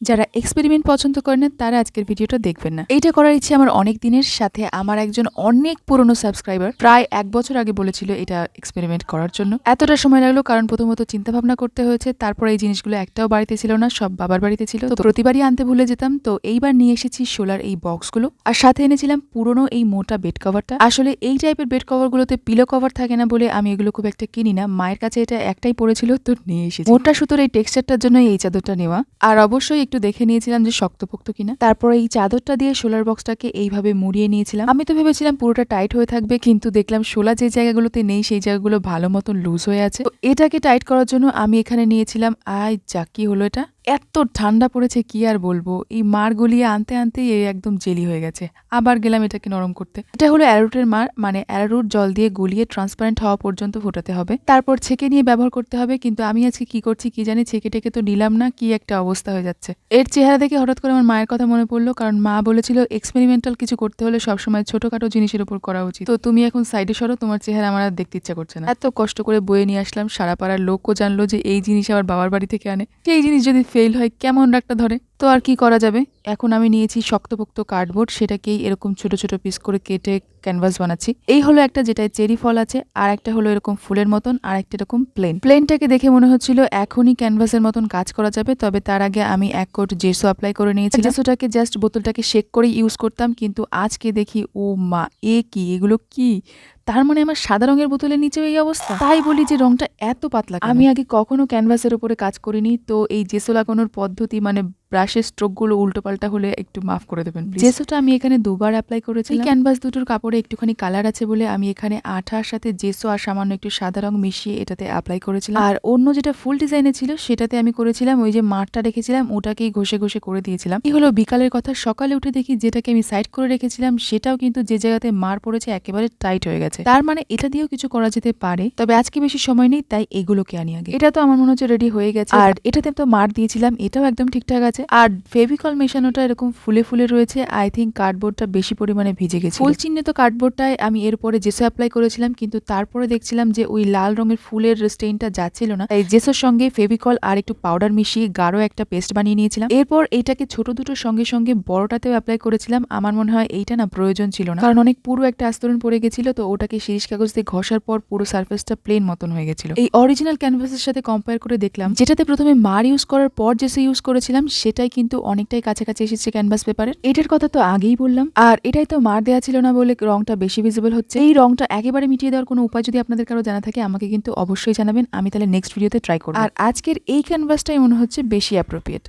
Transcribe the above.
যারা এক্সপেরিমেন্ট পছন্দ করেন না তারা আজকের ভিডিওটা দেখবেন না। এইটা করার ইচ্ছে আমার অনেক দিনের, সাথে আমার একজন অনেক পুরনো সাবস্ক্রাইবার প্রায় 1 বছর আগে বলেছিল এটা এক্সপেরিমেন্ট করার জন্য। এতটা সময় লাগলো কারণ প্রথমত চিন্তা ভাবনা করতে হয়েছে, তারপর এই জিনিসগুলো একটাও বাড়িতে ছিল না, সব বাবার বাড়িতে ছিল, তো প্রতিবারই আনতে ভুলে যেতাম। তো এইবার নিয়ে এসেছি সোলার এই বক্সগুলো, আর সাথে এনেছিলাম পুরনো এই মোটা বেড কভারটা। আসলে এই টাইপের বেড কভারগুলোতে পিলো কভার থাকে না বলে আমি এগুলো খুব একটা কিনি না, মায়ের কাছে এটা একটাই পড়েছিল তো নিয়ে এসেছি। মোটা সুতোর এই টেক্সচারটার জন্য এই চাদরটা নেওয়া, আর অবশ্যই একটু দেখে নিয়েছিলাম যে শক্তপোক্ত কিনা। তারপর এই চাদরটা দিয়ে সোলার বক্সটাকে এইভাবে মুড়িয়ে নিয়েছিলাম। আমি তো ভেবেছিলাম পুরোটা টাইট হয়ে থাকবে, কিন্তু দেখলাম সোলা যে জায়গাগুলোতে নেই সেই জায়গাগুলো ভালো মতন লুজ হয়ে আছে। তো এটাকে টাইট করার জন্য আমি এখানে নিয়েছিলাম যা কি হলো এটা, এত ঠান্ডা পড়েছে কি আর বলবো, এই মার গলিয়ে আনতে আনতেই এই একদম জেলি হয়ে গেছে। আবার গেলাম এটাকে নরম করতে। এটা হলো অ্যারোরুটের মার, মানে অ্যারোরুট জল দিয়ে গলিয়ে ট্রান্সপারেন্ট হওয়া পর্যন্ত ফোটাতে হবে, তারপর ছেঁকে নিয়ে ব্যবহার করতে হবে। কিন্তু আমি আজকে কি করছি কি জানি, ছেঁকে টেকে তো নিলাম না, কি একটা অবস্থা হয়ে যাচ্ছে। এর চেহারা দেখে হঠাৎ করে আমার মায়ের কথা মনে পড়লো, কারণ মা বলেছিল এক্সপেরিমেন্টাল কিছু করতে হলে সবসময় ছোটখাটো জিনিসের উপর করা উচিত। তো তুমি এখন সাইডে সরো, তোমার চেহারা আমার আর দেখতে ইচ্ছা করছে না। এত কষ্ট করে বয়ে নিয়ে আসলাম, সারা পাড়ার লোকও জানলো যে এই জিনিস আমার বাবার বাড়ি থেকে আনে। সেই জিনিস যদি ফেল হয় কেমন রাগটা ধরে। তো আর কি করা যাবে, এখন আমি নিয়েছি শক্তপোক্ত কার্ডবোর্ড, সেটাকেই এরকম ছোট ছোট পিস করে কেটে ক্যানভাস বানাচ্ছি। এই হলো একটা যেটায় চেরি ফল আছে, আর একটা হলো এরকম ফুলের মতন, আর একটা এরকম প্লেনটাকে দেখে মনে হচ্ছিল এখনই ক্যানভাসের মতন কাজ করা যাবে। তবে তার আগে আমি 1 কোট জেসো অ্যাপ্লাই করে নিয়েছি। জেসোটাকে জাস্ট বোতলটাকে শেক করে ইউজ করতাম, কিন্তু আজকে দেখি ও মা, কি এগুলো কি, তার মানে আমার সাদা রঙের বোতলের নিচেও এই অবস্থা। তাই বলি যে রংটা এত পাতলা। আমি আগে কখনো ক্যানভাসের উপরে কাজ করিনি, তো এই জেসো লাগানোর পদ্ধতি মানে ব্রাশের স্ট্রোকগুলো উল্টোপাল্টা হলে একটু মাফ করে দেবেন। জেসোটা আমি এখানে 2 বার অ্যাপ্লাই করেছি। এই ক্যানভাস দুটোর কাপড়ে একটুখানি কালার আছে বলে আমি এখানে আঠার সাথে জেসো আর সামান্য একটু সাদা রং মিশিয়ে এটাতে অ্যাপ্লাই করেছিলাম। আর অন্য যেটা ফুল ডিজাইনে ছিল সেটাতে আমি করেছিলাম ওই যে মারটা রেখেছিলাম ওটাকেই ঘষে ঘষে করে দিয়েছিলাম। এই হলো বিকালের কথা। সকালে উঠে দেখি যেটাকে আমি সাইড করে রেখেছিলাম সেটাও কিন্তু যে জায়গাতে মার পড়েছে একেবারে টাইট হয়ে গেছে। তার মানে এটা দিয়েও কিছু করা যেতে পারে, তবে আজকে বেশি সময় নেই তাই এগুলোকে আনি আগে। এটা তো আমার মনে হচ্ছে রেডি হয়ে গেছে, আর এটাতে তো মার দিয়েছিলাম, এটাও একদম ঠিকঠাক আছে। আর ফেভিকল মেশানোটা এরকম ফুলে ফুলে রয়েছে। আই থিঙ্ক কার্ডবোর্ডটা বেশি পরিমাণে ভিজে গেছে। ফুল চিহ্নিত কার্ডবোর্ডটায় আমি এরপরে জেসো অ্যাপ্লাই করেছিলাম, কিন্তু তারপরে দেখছিলাম যে ওই লাল রঙের ফুলের স্টেইনটা যাচ্ছিল না, তাই জেসোর সঙ্গে ফেভিকল আর একটু পাউডার মিশিয়ে গাঢ় একটা পেস্ট বানিয়ে নিয়েছিলাম। এরপর এইটাকে ছোট দুটোর সঙ্গে সঙ্গে বড়টাতেও অ্যাপ্লাই করেছিলাম। আমার মনে হয় এইটা না প্রয়োজন ছিল না, কারণ অনেক পুরো একটা আস্তরণ পড়ে গেছিল, তো ওটাকে শিরিষ কাগজ দিয়ে ঘষার পর পুরো সার্ফেসটা প্লেন মতন হয়ে গেছিল। এই অরিজিনাল ক্যানভাসের সাথে কম্পেয়ার করে দেখলাম যেটাতে প্রথমে মার ইউজ করার পর জেসো ইউজ করেছিলাম সেটাই কিন্তু অনেকটাই কাছাকাছি এসেছে ক্যানভাস পেপারের। এটার কথা তো আগেই বললাম, আর এটাই তো মার দেওয়া ছিল না বলে রংটা বেশি ভিজিবল হচ্ছে। এই রংটা একেবারে মিটিয়ে দেওয়ার কোনো উপায় যদি আপনাদের কারো জানা থাকে আমাকে কিন্তু অবশ্যই জানাবেন, আমি তাহলে নেক্সট ভিডিওতে ট্রাই করব। আর আজকের এই ক্যানভাসটাই মনে হচ্ছে বেশি অ্যাপ্রোপ্রিয়েট।